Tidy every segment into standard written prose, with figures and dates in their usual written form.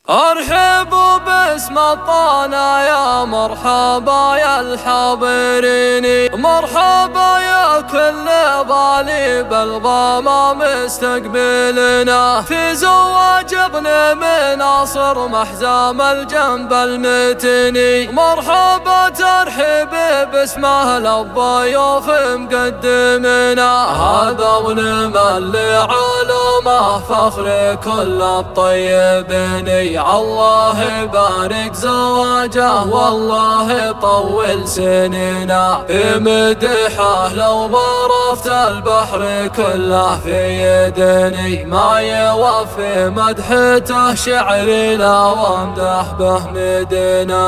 ارحبوا باسم الطانا يا مرحبا يا الحاضرين، مرحبا يا كل بالي بالضما مستقبلنا في زواج ابن مناصر محزام الجنب المتني. مرحبا ترحبي باسمه للضيوف مقدمنا، هذا ابن اللي علومه فخر كل الطيبين. الله يبارك زواجه والله يطول سنينا، بمدحه لو ضرفت البحر كله في يدني. ما يوفي مدحته شعري لا وامدح به مدنا.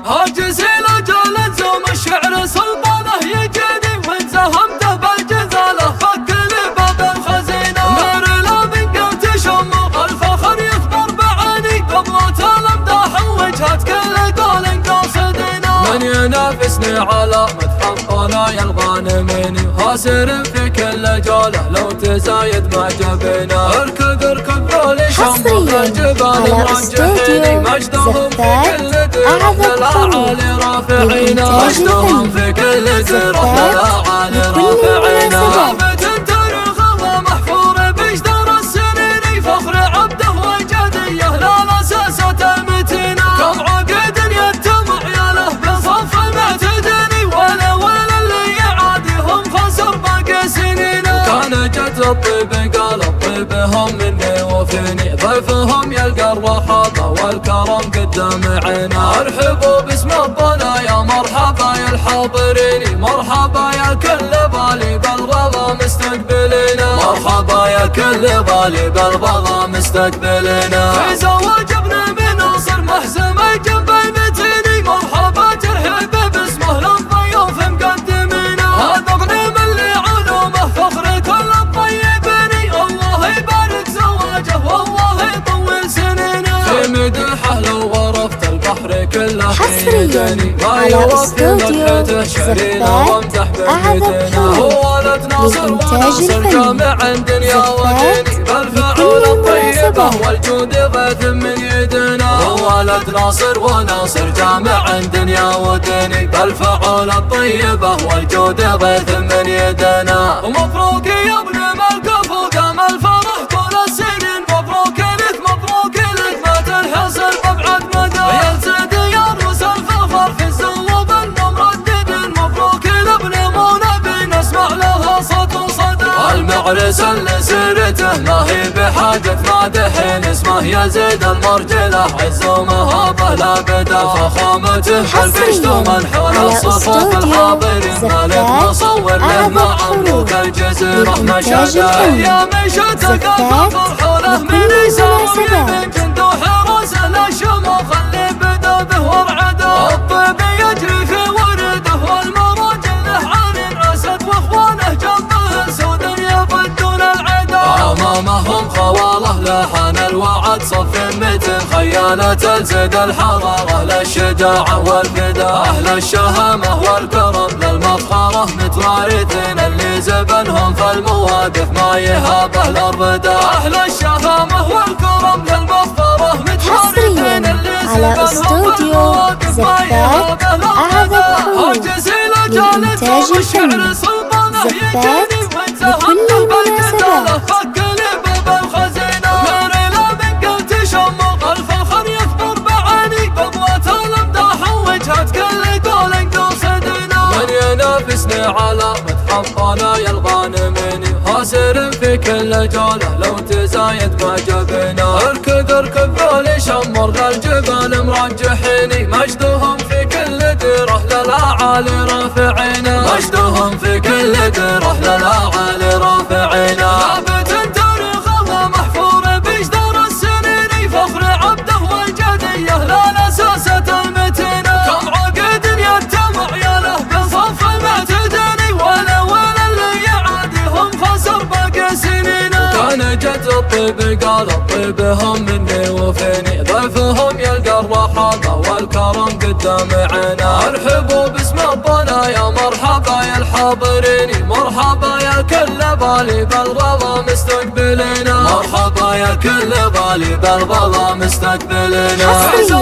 هاجزي لجال زوم الشعر سلطانه يجدي، وان زهمته بالجزاله فك لي باب الخزينه. مرلا من قوت شموخ الفخر يكبر بعيني، قبضة الامداح وجهت كل قول قاصدنا. من ينافسني على مدح الطلايا الغانمين، خاسر في كل جوله لو تزايد معجبنا. اركض اركض ذولي شموخ الجبال مرجحيني، مجدهم في كل ديره للأعالي رافعينا. مجدهم في كل ديره للأعالي رافعينا. ثابت تاريخ ومحفور بجدار السنين، فخر عبده وجديه لا لساسة المتينة. كم عقد يتمع يا له بصف المعتدني، ولا اللي يعاديهم خسر باقي سنينا. كان جد الطيب قال الطيب هم مني وفيني، ضيفهم يلقى الرحابة والكرم قدام عينا. ارحبوا باسم الطنا يا مرحبا يا الحاضرين، مرحبا يا كل بالي بالرضا مستقبلنا. مرحبا يا كل بالي بالرضا مستقبلنا. في زواج ابن مناصر محزم الجنب المتيني، مرحبا ترحب باسمه للضيوف مقدمينا. هذا غنم اللي علومه فخر كل الطيبين، الله يبارك زواجه والله يطول سنينا. في مدحه لو غرفت البحر كله في يدني، ما يوفي مدحته شعرينا وامدح بمدنا. هو ولد ناصر وناصر جامع دنيا وديني، بالفعول الطيبه والجود غيث من يدنا. هو ولد ناصر وناصر جامع دنيا وديني، بالفعول الطيبه والجود غيث من يدنا. ومبروك يا ابن ملقف ودام الفرح طول السنين، مبروك لك مبروك لك ما تنحصر بابعد مدى. يلتد يا روس الفخر في الزوب المرددين، مبروك لابن منى نسمع لها صوت وصدى. المعرس اللي سيرته ما هي بحاجة مادحين، اسمه يزيد المرجله عز ومهابه لا بدا. فخامته بالبشت ومن حول الصفوف الحاضرين، مالك مصور له مع ملوك الجزيرة مشاده. يا مشت القفا فرحوله من يساوي من جند وحراس الشموخ اللي بدا به ورعده. الطيب يجري في ورده والمراجل له عين اسد، واخوانه جنبه سود يبدون العدا. امامهم خواله لحن الوعد صف متن، خيانة تزيد الحرارة للشجاعة والفدا. اهل الشهامة والكرم للمفخرة متوارثين، اللي زبنهم في المواقف ما يهابه الاربدا. اهل الشهامة والكرم للمفخرة متوارثين، اللي زبنهم في المواقف ما يهابه الاربدا. هاجزي لجال زوم الشعر سلطانه يجدي، وان زهمته بالجزاله فك لي باب الخزينه. مرلا من قوت شموخ الفخر يكبر بعيني، قبضة الامداح وجهت كل قول قاصدنا. من ينافسني على مدح الطلايا الغانمين، خاسر في كل جوله لو تزايد معجبنا. اركض اركض ذولي شمر الجبال مرجحيني، مجدهم في كل ديره للأعالي رافعينا. مجدهم في كل ديره للأعالي رافعينا. ثابت تاريخ ومحفور بجدار السنين، فخر عبده وجديه لا لساسة المتينة. كم عقد يتمع يا له بصف المعتدني، ولا اللي يعاديهم خسر باقي سنينا. كان جد الطيب قال الطيب هم مني وفيني، ضيفهم يلقى الرحابة والكرم قدام عينا. ارحبوا باسم الطنا يا مرحبا يا الحاضرين، مرحبا يا كل بالي بالرضا مستقبلنا، مرحبا يا كل بالي بالرضا مستقبلنا. حصريا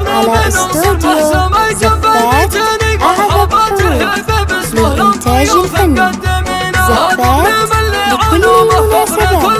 على استوديو زفات أعرب حروف للإنتاج الفني. زفات لكل المناسبات.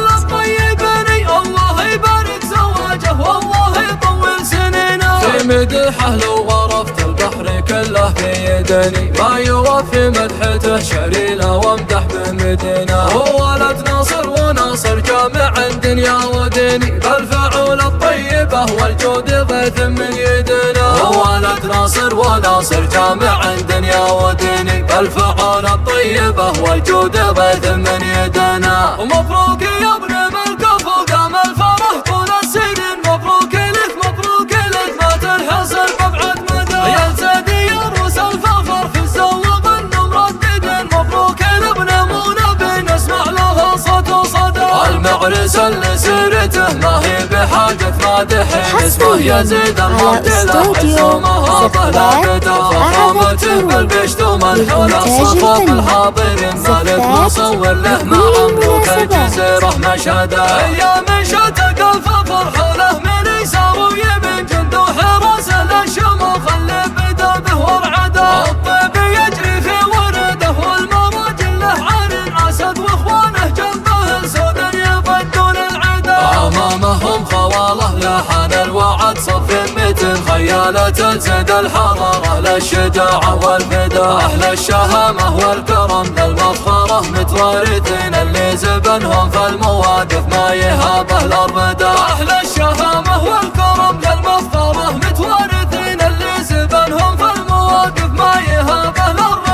مدحه لو غرفت البحر كله في يدني، ما يوفي مدحته شريله وامدح بمدينه. هو ولد ناصر وناصر جامع دنيا وديني، بالفعول الطيبه والجود غيث من يدنا. هو ولد ناصر وناصر جامع دنيا وديني، بالفعول الطيبه والجود غيث من يدنا. ومبروك يا ابن ملك فوق امل فرح طول السنين، مبروك لك مبروك لك ما تنحصر بابعد مدى. يا سيدي يا روس الفخر في الزوق انه مرددين، مبروك لابن منى نسمع له صوت وصدى. المعرس اللي سيرته ما هي بحاجة مادح، اسمه يزيد المبدله حزومه بلا بدا. فخامته بالبشت ومنحول الصفوف الحاضرين، مالك مصور له مع مملوك الجزيرة مشهده. ايام شتق الفخر حوله من يسار ويمين، جند وحراس للشموخ اللي بدا به ورعده. الطيب يجري في ورده والمراجل له عين اسد، واخوانه جنبه سود يبدون العدا. امامهم خواله لحن الوعد صف متن، خيالة تزيد الحرارة للشجاعة والفدا. اهل الشهامة والكرم للمفخرة متوارثين، اللي زبنهم في المواقف ما يهابه الاربدا. اهل الشهامة والكرم للمفخرة متوارثين، اللي زبنهم في المواقف ما يهابه الاربدا.